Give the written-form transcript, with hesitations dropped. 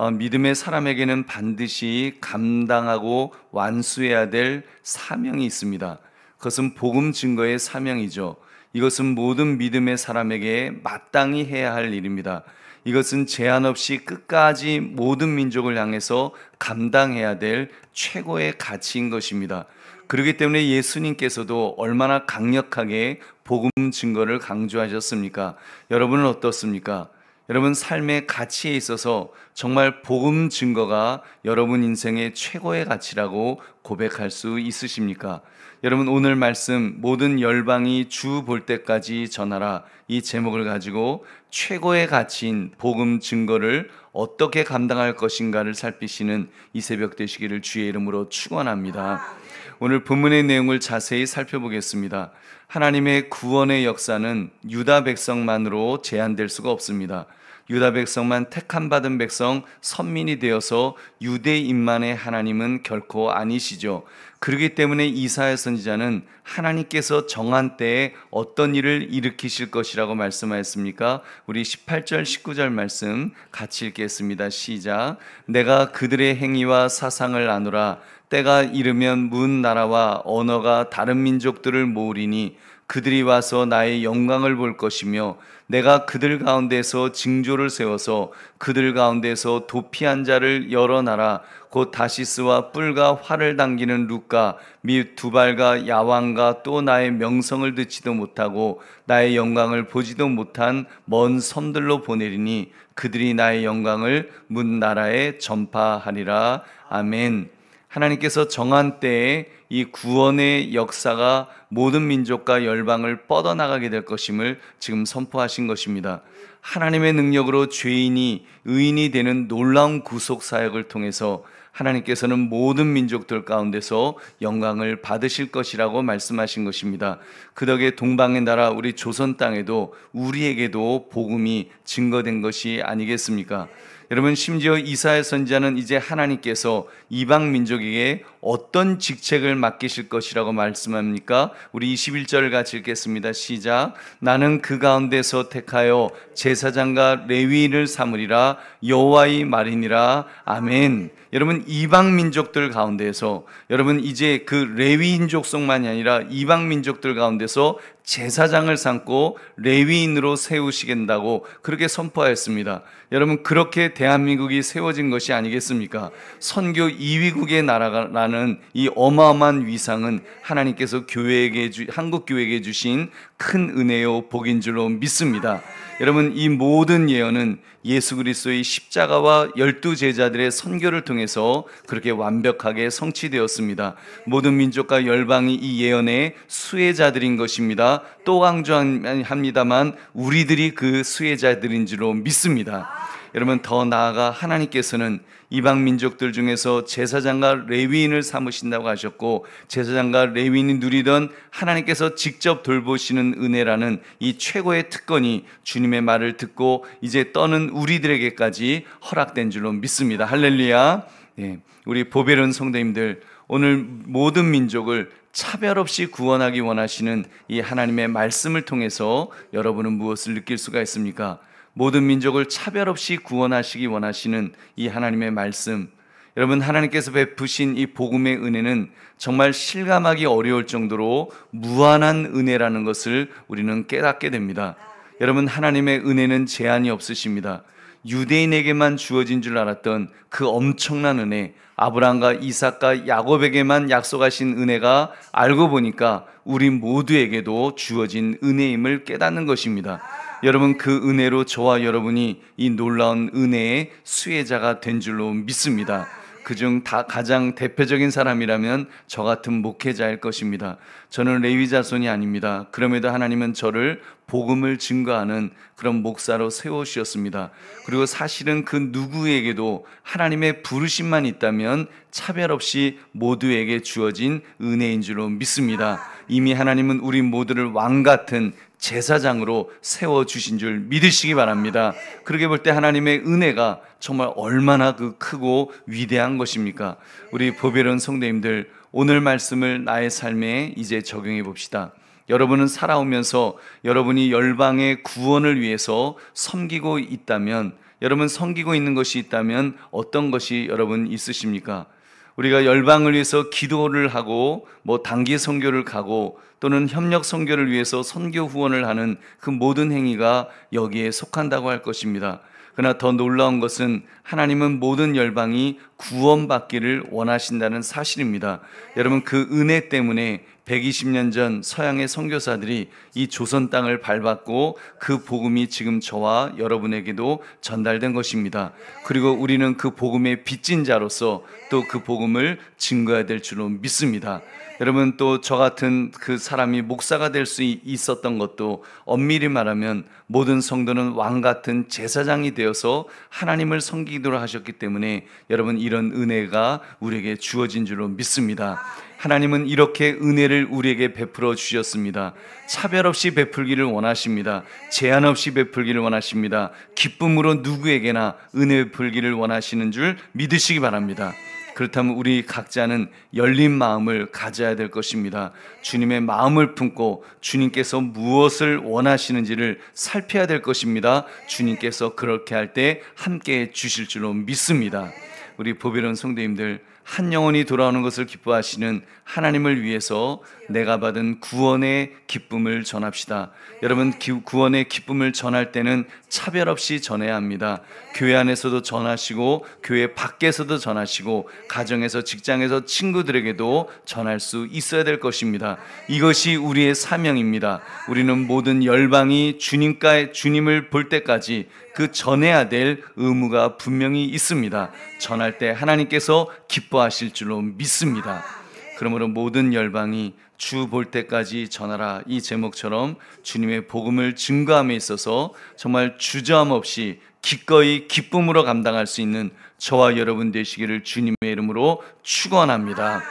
믿음의 사람에게는 반드시 감당하고 완수해야 될 사명이 있습니다. 그것은 복음 증거의 사명이죠. 이것은 모든 믿음의 사람에게 마땅히 해야 할 일입니다. 이것은 제한 없이 끝까지 모든 민족을 향해서 감당해야 될 최고의 가치인 것입니다. 그렇기 때문에 예수님께서도 얼마나 강력하게 복음 증거를 강조하셨습니까? 여러분은 어떻습니까? 여러분 삶의 가치에 있어서 정말 복음 증거가 여러분 인생의 최고의 가치라고 고백할 수 있으십니까? 여러분 오늘 말씀 모든 열방이 주 볼 때까지 전하라, 이 제목을 가지고 최고의 가치인 복음 증거를 어떻게 감당할 것인가를 살피시는 이 새벽 되시기를 주의 이름으로 축원합니다. 오늘 본문의 내용을 자세히 살펴보겠습니다. 하나님의 구원의 역사는 유다 백성만으로 제한될 수가 없습니다. 유다 백성만 택함 받은 백성, 선민이 되어서 유대인만의 하나님은 결코 아니시죠. 그렇기 때문에 이사야 선지자는 하나님께서 정한 때에 어떤 일을 일으키실 것이라고 말씀하였습니까? 우리 18절 19절 말씀 같이 읽겠습니다. 시작. 내가 그들의 행위와 사상을 아노라. 때가 이르면 문 나라와 언어가 다른 민족들을 모으리니 그들이 와서 나의 영광을 볼 것이며 내가 그들 가운데서 징조를 세워서 그들 가운데서 도피한 자를 여러 나라 곧 다시스와 뿔과 활을 당기는 룻과 및 두발과 야왕과 또 나의 명성을 듣지도 못하고 나의 영광을 보지도 못한 먼 섬들로 보내리니 그들이 나의 영광을 문 나라에 전파하리라. 아멘. 하나님께서 정한 때에 이 구원의 역사가 모든 민족과 열방을 뻗어나가게 될 것임을 지금 선포하신 것입니다. 하나님의 능력으로 죄인이 의인이 되는 놀라운 구속 사역을 통해서 하나님께서는 모든 민족들 가운데서 영광을 받으실 것이라고 말씀하신 것입니다. 그 덕에 동방의 나라 우리 조선 땅에도 우리에게도 복음이 증거된 것이 아니겠습니까? 여러분 심지어 이사야 선지자는 이제 하나님께서 이방 민족에게 어떤 직책을 맡기실 것이라고 말씀합니까? 우리 21절 같이 읽겠습니다. 시작. 나는 그 가운데서 택하여 제사장과 레위인을 삼으리라. 여호와의 말이니라. 아멘. 여러분 이방 민족들 가운데서 여러분 이제 그 레위인 족속만이 아니라 이방 민족들 가운데서 제사장을 삼고 레위인으로 세우시겠다고 그렇게 선포하였습니다. 여러분 그렇게 대한민국이 세워진 것이 아니겠습니까? 선교 2위국의 나라라는 이 어마어마한 위상은 하나님께서 한국 교회에게 주신 큰 은혜요 복인 줄로 믿습니다. 여러분 이 모든 예언은 예수 그리스도의 십자가와 12제자들의 선교를 통해서 그렇게 완벽하게 성취되었습니다. 모든 민족과 열방이 이 예언의 수혜자들인 것입니다. 또 강조합니다만 우리들이 그 수혜자들인 줄로 믿습니다. 여러분 더 나아가 하나님께서는 이방 민족들 중에서 제사장과 레위인을 삼으신다고 하셨고 제사장과 레위인이 누리던 하나님께서 직접 돌보시는 은혜라는 이 최고의 특권이 주님의 말을 듣고 이제 떠는 우리들에게까지 허락된 줄로 믿습니다. 할렐루야. 네, 우리 보배로운 성도님들 오늘 모든 민족을 차별 없이 구원하기 원하시는 이 하나님의 말씀을 통해서 여러분은 무엇을 느낄 수가 있습니까? 모든 민족을 차별 없이 구원하시기 원하시는 이 하나님의 말씀, 여러분 하나님께서 베푸신 이 복음의 은혜는 정말 실감하기 어려울 정도로 무한한 은혜라는 것을 우리는 깨닫게 됩니다. 여러분 하나님의 은혜는 제한이 없으십니다. 유대인에게만 주어진 줄 알았던 그 엄청난 은혜, 아브라함과 이삭과 야곱에게만 약속하신 은혜가 알고 보니까 우리 모두에게도 주어진 은혜임을 깨닫는 것입니다. 여러분 그 은혜로 저와 여러분이 이 놀라운 은혜의 수혜자가 된 줄로 믿습니다. 그중 가장 대표적인 사람이라면 저 같은 목회자일 것입니다. 저는 레위 자손이 아닙니다. 그럼에도 하나님은 저를 복음을 증거하는 그런 목사로 세우셨습니다. 그리고 사실은 그 누구에게도 하나님의 부르심만 있다면 차별 없이 모두에게 주어진 은혜인 줄로 믿습니다. 이미 하나님은 우리 모두를 왕 같은 제사장으로 세워주신 줄 믿으시기 바랍니다. 그렇게 볼 때 하나님의 은혜가 정말 얼마나 그 크고 위대한 것입니까? 우리 보배로운 성도님들 오늘 말씀을 나의 삶에 이제 적용해 봅시다. 여러분은 살아오면서 여러분이 열방의 구원을 위해서 섬기고 있다면 여러분 섬기고 있는 것이 있다면 어떤 것이 여러분 있으십니까? 우리가 열방을 위해서 기도를 하고 단기 선교를 가고 또는 협력 선교를 위해서 선교 후원을 하는 그 모든 행위가 여기에 속한다고 할 것입니다. 그러나 더 놀라운 것은 하나님은 모든 열방이 구원받기를 원하신다는 사실입니다. 여러분, 그 은혜 때문에 120년 전 서양의 선교사들이 이 조선 땅을 밟았고 그 복음이 지금 저와 여러분에게도 전달된 것입니다. 그리고 우리는 그 복음의 빚진 자로서 또 그 복음을 증거해야 될 줄로 믿습니다. 여러분, 또 저 같은 그 사람이 목사가 될 수 있었던 것도 엄밀히 말하면 모든 성도는 왕 같은 제사장이 되어서 하나님을 섬기도록 하셨기 때문에 여러분, 이런 은혜가 우리에게 주어진 줄로 믿습니다. 하나님은 이렇게 은혜를 우리에게 베풀어 주셨습니다. 차별 없이 베풀기를 원하십니다. 제한 없이 베풀기를 원하십니다. 기쁨으로 누구에게나 은혜 베풀기를 원하시는 줄 믿으시기 바랍니다. 그렇다면 우리 각자는 열린 마음을 가져야 될 것입니다. 주님의 마음을 품고 주님께서 무엇을 원하시는지를 살펴야 될 것입니다. 주님께서 그렇게 할 때 함께해 주실 줄로 믿습니다. 우리 보배로운 성도님들, 한 영혼이 돌아오는 것을 기뻐하시는 하나님을 위해서 내가 받은 구원의 기쁨을 전합시다. 여러분, 구원의 기쁨을 전할 때는 차별 없이 전해야 합니다. 교회 안에서도 전하시고 교회 밖에서도 전하시고 가정에서, 직장에서, 친구들에게도 전할 수 있어야 될 것입니다. 이것이 우리의 사명입니다. 우리는 모든 열방이 주님을 볼 때까지 그 전해야 될 의무가 분명히 있습니다. 전할 때 하나님께서 기뻐하실 줄로 믿습니다. 그러므로 모든 열방이 주 볼 때까지 전하라, 이 제목처럼 주님의 복음을 증거함에 있어서 정말 주저함 없이 기꺼이 기쁨으로 감당할 수 있는 저와 여러분 되시기를 주님의 이름으로 축원합니다.